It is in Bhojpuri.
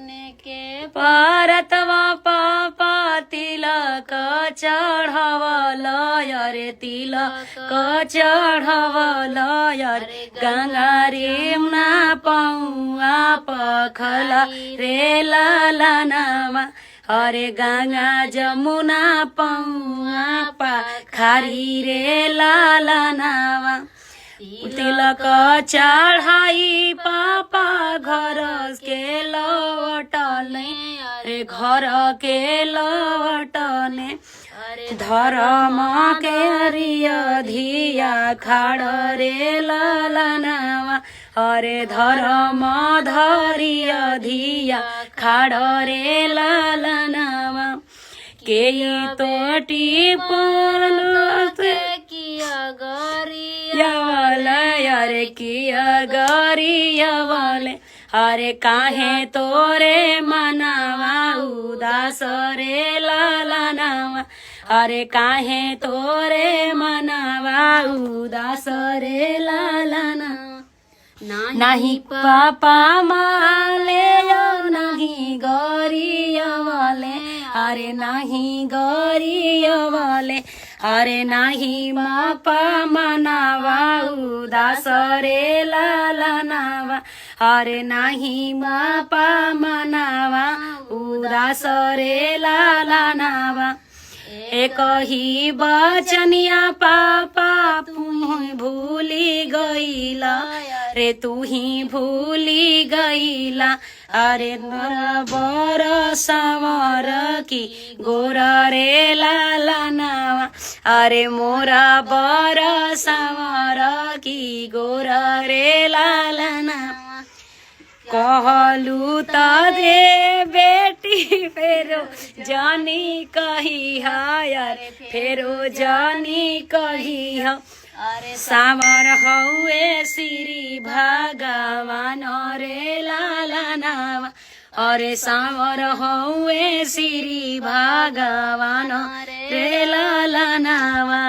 के परतवा पापा तिलक चढ़वल अरे तिलक चढ़वल अरे गंगा रे ना पौआ पखल रे ललनामा अरे गंगा जमुना पौआ पखारी रे ललनामा तिलक चढ़ाई पापा घर के लौटने रे घर के लौटने धर्म के रिय धिया खाड़ रे ललनावा अरे धर्म धरिय धिया खाड़ रे ललनावा के तोटी पन किया गरी अरे किया गरियवले अरे काहे तोरे मनावा उदास रे ललनावा अरे काहे तोरे मनावा उदास रे ललनावा नाही पापा माले नहीं गरियवले अरे नहीं गरियवले अरे नाही मापा मनावा उदास रे ललनावा अरे नाही मापा मनावा उदास रे ललनावा एक ही बचनिया पापा तुम भूली गईला रे तू ही भूली गईला अरे बर सावर की गोरा रे ललनावा अरे मोरा बर सावर की गोरा रे ललनावा कहलू त दे बेटी फेरो जानी कही है फेरो जानी कही है सावर हौए श्री भगवान रे ललनावा अरे सावर हौए श्री भगवान रे ललनावा।